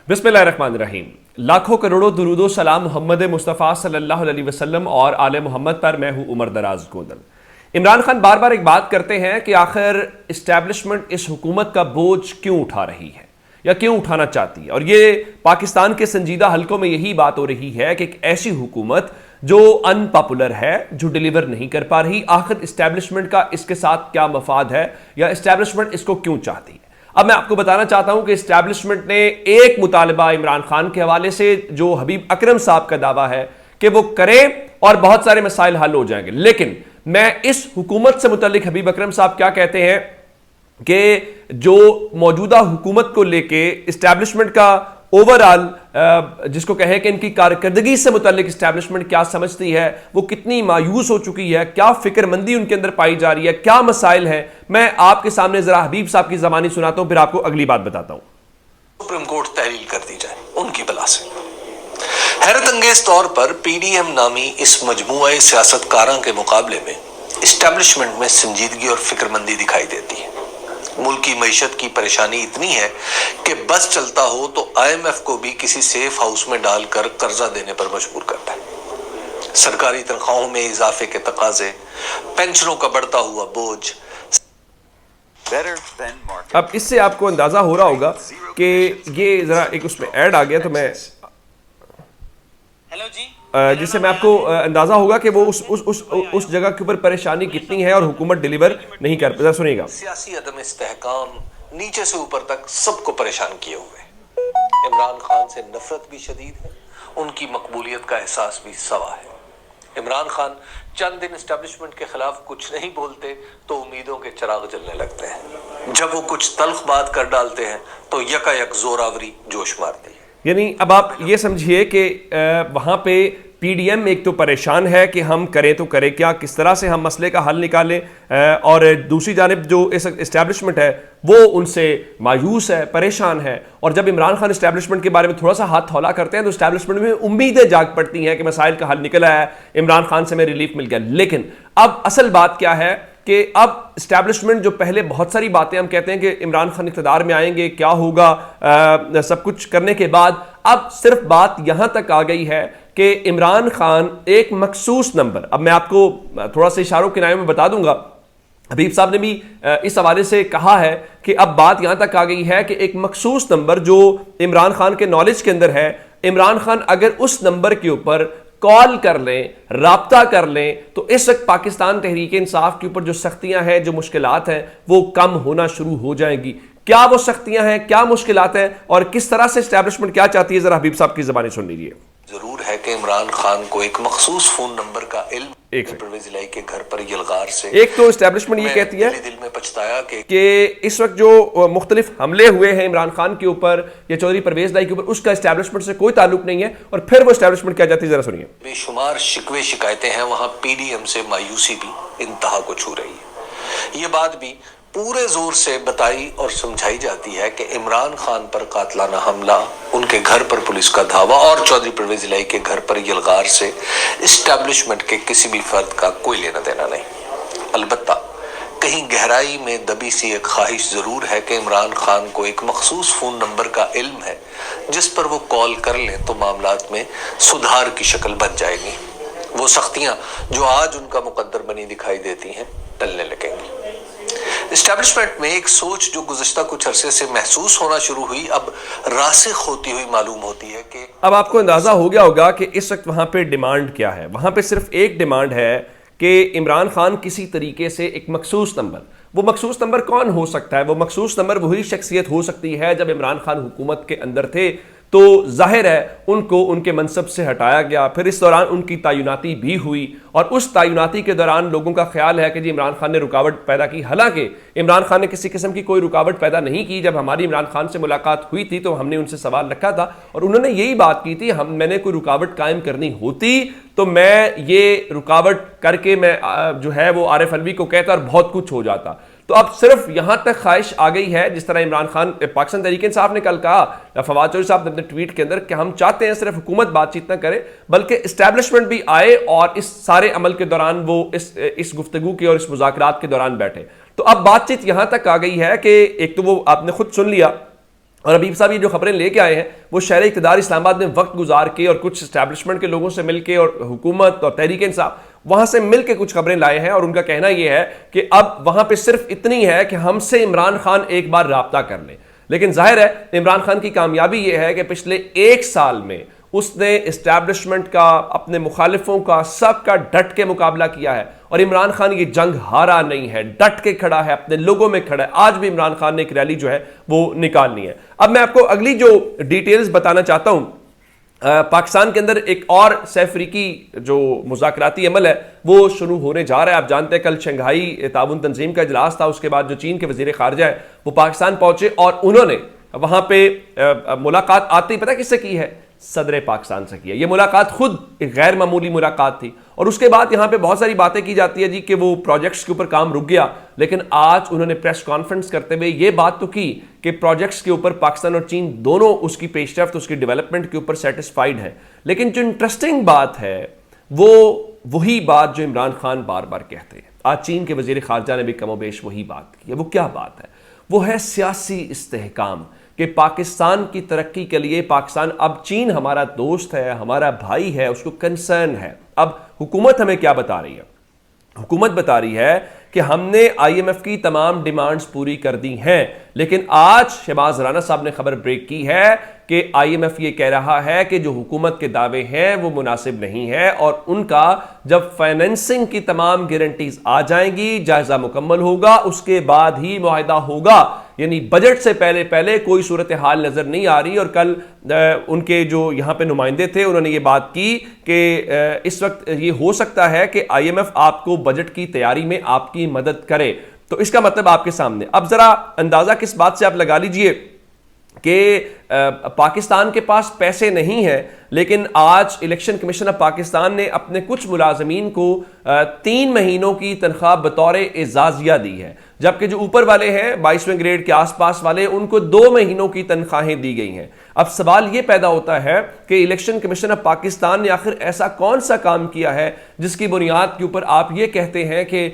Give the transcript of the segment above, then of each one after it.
बिस्मिल्लाहिर्रहमानिर्रहीम। लाखों करोड़ों दुरूदो सलाम मोहम्मद मुस्तफ़ा सल्लल्लाहु अलैहि वसल्लम और आले मोहम्मद पर। मैं हूं उमर दराज गोंदल। इमरान खान बार बार एक बात करते हैं कि आखिर इस्टेब्लिशमेंट इस हुकूमत का बोझ क्यों उठा रही है या क्यों उठाना चाहती है, और ये पाकिस्तान के संजीदा हलकों में यही बात हो रही है कि एक ऐसी हुकूमत जो अनपॉपुलर है, जो डिलीवर नहीं कर पा रही, आखिर इस्टेब्लिशमेंट का इसके साथ क्या मफाद है या इस्टेब्लिशमेंट इसको क्यों चाहती है। अब मैं आपको बताना चाहता हूं कि इस्टेब्लिशमेंट ने एक मुतालबा इमरान खान के हवाले से, जो हबीब अकरम साहब का दावा है कि वो करें और बहुत सारे मसाइल हल हो जाएंगे। लेकिन मैं इस हुकूमत से मुतल्लिक हबीब अकरम साहब क्या कहते हैं कि जो मौजूदा हुकूमत को लेके इस्टेब्लिशमेंट का ओवरऑल, जिसको कहें कि इनकी कारकर्दगी से मुतल्लिक इस्टेब्लिशमेंट क्या समझती है, वो कितनी मायूस हो चुकी है, क्या फिक्रमंदी उनके अंदर पाई जा रही है, क्या मसाइल हैं, मैं आपके सामने जरा हबीब साहब की ज़बानी सुनाता हूं, फिर आपको अगली बात बताता हूं। सुप्रीम कोर्ट तहलील कर दी जाए उनकी बला से। हैरत अंगेज तौर पर पीडीएम नामी इस मजमुआ सियासतकारों के मुकाबले में इस्टेब्लिशमेंट में संजीदगी और फिक्रमंदी दिखाई देती है। मुल्क की मईशत की परेशानी इतनी है कि बस चलता हो तो आईएमएफ को भी किसी सेफ हाउस में डालकर कर्जा देने पर मजबूर करता है। सरकारी तनख्वाहों में इजाफे के तकाजे, पेंशनों का बढ़ता हुआ बोझ। अब इससे आपको अंदाजा हो रहा होगा कि ये जरा एक उसमें ऐड आ गया, तो मैं हेलो जी, जिससे मैं आपको अंदाजा होगा कि वो उस जगह के ऊपर परेशानी कितनी है और हुकूमत डिलीवर नहीं कर पाती। सुनिएगा। सियासी अदम इस्तेहकाम नीचे से ऊपर तक सबको परेशान किए हुए। इमरान खान से नफरत भी शदीद है, उनकी मकबूलियत का एहसास भी सवा है। इमरान खान चंद दिन एस्टेब्लिशमेंट के खिलाफ कुछ नहीं बोलते तो उम्मीदों के चिराग जलने लगते हैं। जब वो कुछ तल्ख बात कर डालते हैं तो यकायक जोरावरी जोश मारती है। यानी अब आप ये समझिए कि वहाँ पे पीडीएम एक तो परेशान है कि हम करें तो करें क्या, किस तरह से हम मसले का हल निकालें, और दूसरी जानिब जो इस इस्टेब्लिशमेंट है वो उनसे मायूस है, परेशान है। और जब इमरान खान इस्टेब्लिशमेंट के बारे में थोड़ा सा हाथ हौला करते हैं तो इस्टेब्लिशमेंट में उम्मीदें जाग पड़ती हैं कि मसाइल का हल निकला है, इमरान खान से हमें रिलीफ मिल गया। लेकिन अब असल बात क्या है कि अब इस्टेब्लिशमेंट जो पहले बहुत सारी बातें हम कहते हैं कि इमरान खान इक़्तिदार में आएंगे, क्या होगा, सब कुछ करने के बाद अब सिर्फ बात यहां तक आ गई है कि इमरान खान एक मखसूस नंबर, अब मैं आपको थोड़ा सा इशारों के नाम में बता दूंगा, हबीब साहब ने भी इस हवाले से कहा है कि अब बात यहां तक आ गई है कि एक मखसूस नंबर जो इमरान खान के नॉलेज के अंदर है, इमरान खान अगर उस नंबर के ऊपर कॉल कर लें, राब्ता कर लें, तो इस वक्त पाकिस्तान तहरीक इंसाफ के ऊपर जो सख्तियां हैं, जो मुश्किलात हैं, वो कम होना शुरू हो जाएंगी। क्या वो सख्तियां हैं, क्या मुश्किलात हैं और किस तरह से इस्टेब्लिशमेंट क्या चाहती है, जरा हबीब साहब की ज़बानी सुन लीजिए। जरूर है कि इमरान खान को एक मखसूस फोन नंबर का इल्म परवेज इलाही के घर पर यलगार से। एक तो इस्टेब्लिशमेंट ये कहती है दिल में पछताया कि इस वक्त जो मुख्तलिफ हमले हुए हैं इमरान खान के ऊपर या चौधरी परवेज इलाही के ऊपर, उसका इस्टेब्लिशमेंट से कोई ताल्लुक नहीं है। और फिर वो इस्टेब्लिशमेंट क्या चाहती है, जरा सुनिए। बेशुमार शिकवे शिकायतें हैं, वहां पीडीएम से मायूसी भी इंतहा को छू रही है। ये बात भी पूरे जोर से बताई और समझाई जाती है कि इमरान खान पर कातलाना हमला, उनके घर पर पुलिस का धावा और चौधरी परवेज इलाही के घर पर यलगार से इस्टेब्लिशमेंट के किसी भी फर्द का कोई लेना देना नहीं। अलबत्ता कहीं गहराई में दबी सी एक ख्वाहिश जरूर है कि इमरान खान को एक मखसूस फोन नंबर का इल्म है जिस पर वो कॉल कर लें तो मामलात में सुधार की शक्ल बन जाएगी। वो सख्तियां जो आज उनका मुकद्दर बनी दिखाई देती हैं टलने लगेंगी। इस्टेब्लिशमेंट में एक सोच जो गुज़श्ता कुछ अरसे से महसूस होना शुरू हुई, अब रासिख होती हुई मालूम होती है कि अब आपको अंदाजा हो गया होगा कि इस वक्त वहां पे डिमांड क्या है। वहां पे सिर्फ एक डिमांड है कि इमरान खान किसी तरीके से एक मखसूस नंबर, वो मखसूस नंबर कौन हो सकता है? वो मखसूस नंबर वही शख्सियत हो सकती है जब इमरान खान हुकूमत के अंदर थे तो जाहिर है उनको उनके मनसब से हटाया गया, फिर इस दौरान उनकी तैनाती भी हुई और उस तैनाती के दौरान लोगों का ख्याल है कि जी इमरान खान ने रुकावट पैदा की। हालांकि इमरान खान ने किसी किस्म की कोई रुकावट पैदा नहीं की। जब हमारी इमरान खान से मुलाकात हुई थी तो हमने उनसे सवाल रखा था और उन्होंने यही बात की थी, मैंने कोई रुकावट कायम करनी होती तो मैं ये रुकावट करके मैं जो है वो आरिफ अलवी को कहता और बहुत कुछ हो जाता। तो अब सिर्फ यहां तक ख्वाहिश आ गई है, जिस तरह इमरान खान, पाकिस्तान तहरीक इंसाफ ने कल कहा, फवाद चौधरी साहब ने अपने ट्वीट के अंदर, कि हम चाहते हैं सिर्फ हुकूमत बातचीत न करे बल्कि इस्टेब्लिशमेंट भी आए और इस सारे अमल के दौरान वो इस गुफ्तगू की और इस मुज़ाकरात के दौरान बैठे। तो अब बातचीत यहां तक आ गई है कि एक तो वो आपने खुद सुन लिया और अबीब साहब ये जो खबरें लेके आए हैं वो शहर इक़्तिदार इस्लामाबाद में वक्त गुजार के और कुछ एस्टैब्लिशमेंट के लोगों से मिलके और हुकूमत और तहरीक इंसाफ वहां से मिलके कुछ खबरें लाए हैं। और उनका कहना यह है कि अब वहां पे सिर्फ इतनी है कि हमसे इमरान खान एक बार राब्ता कर ले। लेकिन जाहिर है इमरान खान की कामयाबी यह है कि पिछले 1 साल में उसने इस्टेब्लिशमेंट का, अपने मुखालिफों का, सबका डट के मुकाबला किया है। और इमरान खान ये जंग हारा नहीं है, डट के खड़ा है, अपने लोगों में खड़ा है। आज भी इमरान खान ने एक रैली जो है वो निकालनी है। अब मैं आपको अगली जो डिटेल्स बताना चाहता हूं, पाकिस्तान के अंदर एक और सैफरीकी जो मुज़ाकराती अमल है वो शुरू होने जा रहा है। आप जानते हैं कल शंघाई ताउन तंजीम का इजलास था, उसके बाद जो चीन के वज़ीर ख़ारजा है वो पाकिस्तान पहुंचे और उन्होंने वहां पे मुलाकात आते ही पता किससे की है? सदर पाकिस्तान से की है। ये मुलाकात खुद एक गैर मामूली मुलाकात थी। और उसके बाद यहां पे बहुत सारी बातें की जाती है जी कि वो प्रोजेक्ट्स के ऊपर काम रुक गया, लेकिन आज उन्होंने प्रेस कॉन्फ्रेंस करते हुए ये बात तो की कि प्रोजेक्ट्स के ऊपर पाकिस्तान और चीन दोनों उसकी पेशरफ्त, उसकी डेवलपमेंट के ऊपर सेटिस्फाइड है। लेकिन जो इंटरेस्टिंग बात है वो वही बात जो इमरान खान बार बार कहते हैं। आज चीन के वजीर खारजा ने भी कमोबेश वही बात की है। वो क्या बात है? वो है सियासी इस्तेहकाम कि पाकिस्तान की तरक्की के लिए पाकिस्तान, अब चीन हमारा दोस्त है, हमारा भाई है, उसको कंसर्न है। अब हुकूमत हमें क्या बता रही है? हुकूमत बता रही है कि हमने IMF की तमाम डिमांड्स पूरी कर दी हैं। लेकिन आज शहबाज राना साहब ने खबर ब्रेक की है कि IMF ये कह रहा है कि जो हुकूमत के दावे हैं वो मुनासिब नहीं है और उनका जब फाइनेंसिंग की तमाम गारंटीज आ जाएंगी, जायजा मुकम्मल होगा, उसके बाद ही मुआहिदा होगा। यानी बजट से पहले पहले कोई सूरत हाल नजर नहीं आ रही। और कल उनके जो यहां पे नुमाइंदे थे उन्होंने ये बात की कि इस वक्त ये हो सकता है कि IMF आपको बजट की तैयारी में आपकी मदद करे। तो इसका मतलब आपके सामने अब जरा अंदाजा किस बात से आप लगा लीजिए कि पाकिस्तान के पास पैसे नहीं है, लेकिन आज इलेक्शन कमीशन ऑफ पाकिस्तान ने अपने कुछ मुलाजमीन को 3 महीनों की तनख्वाह बतौर एजाजिया दी है, जबकि जो ऊपर वाले हैं 22वें ग्रेड के आसपास वाले उनको 2 महीनों की तनख्वाहें दी गई हैं। अब सवाल यह पैदा होता है कि इलेक्शन कमीशन ऑफ पाकिस्तान ने आखिर ऐसा कौन सा काम किया है जिसकी बुनियाद के ऊपर आप ये कहते हैं कि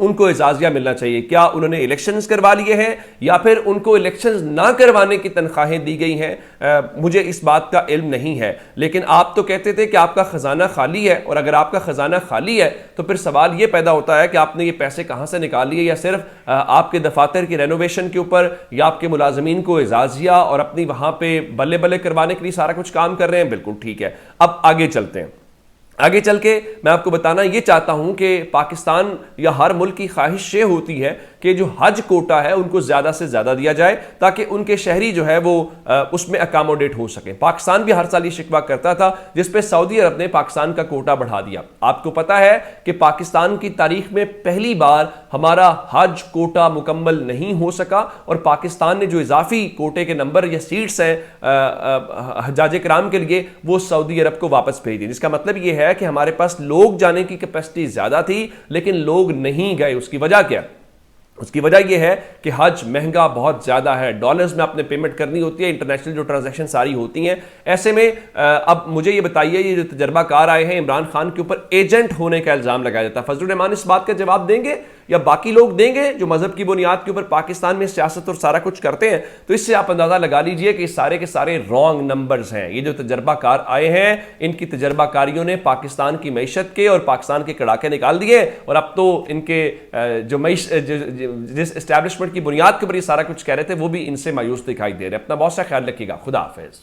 उनको एजाजिया मिलना चाहिए? क्या उन्होंने इलेक्शंस करवा लिए हैं या फिर उनको इलेक्शंस ना करवाने की तनख्वाहें दी गई हैं? मुझे इस बात का इल्म नहीं है। लेकिन आप तो कहते थे कि आपका खजाना खाली है, और अगर आपका खजाना खाली है तो फिर सवाल यह पैदा होता है कि आपने ये पैसे कहां से निकाल लिए, या सिर्फ आपके दफातर की रेनोवेशन के ऊपर या आपके मुलाजमीन को एजाजिया और अपनी वहां पे बल्ले बल्ले करवाने के लिए सारा कुछ काम कर रहे हैं। बिल्कुल ठीक है। अब आगे चलते हैं। आगे चल के मैं आपको बताना ये चाहता हूं कि पाकिस्तान या हर मुल्क की ख्वाहिश ये होती है कि जो हज कोटा है उनको ज्यादा से ज्यादा दिया जाए ताकि उनके शहरी जो है वो उसमें अकोमोडेट हो सके। पाकिस्तान भी हर साल ये शिकवा करता था, जिसपे सऊदी अरब ने पाकिस्तान का कोटा बढ़ा दिया। आपको पता है कि पाकिस्तान की तारीख में पहली बार हमारा हज कोटा मुकम्मल नहीं हो सका और पाकिस्तान ने जो इजाफी कोटे के नंबर या सीट्स हैं हज्जाज किराम के लिए वो सऊदी अरब को वापस भेज दी। जिसका मतलब ये है कि हमारे पास लोग जाने की कैपेसिटी ज्यादा थी लेकिन लोग नहीं गए। उसकी वजह क्या? उसकी वजह यह है कि हज महंगा बहुत ज्यादा है, डॉलर्स में आपने पेमेंट करनी होती है, इंटरनेशनल जो ट्रांजैक्शन सारी होती हैं। ऐसे में अब मुझे ये बताइए, ये जो तजर्बाकार आए हैं इमरान खान के ऊपर एजेंट होने का इल्जाम लगाया जाता है, फजलुर रहमान इस बात का जवाब देंगे या बाकी लोग देंगे जो मजहब की बुनियाद के ऊपर पाकिस्तान में सियासत और सारा कुछ करते हैं? तो इससे आप अंदाजा लगा लीजिए कि सारे के सारे रॉन्ग नंबर्स हैं। ये जो तजर्बाकार आए हैं इनकी तजर्बाकारियों ने पाकिस्तान की मैशत के और पाकिस्तान के कड़ाके निकाल दिए और अब तो इनके जिस एस्टैब्लिशमेंट की बुनियाद के ऊपर ये सारा कुछ कह रहे थे वो भी इनसे मायूस दिखाई दे रहे हैं। अपना बहुत सा ख्याल रखिएगा। खुदा हाफिज।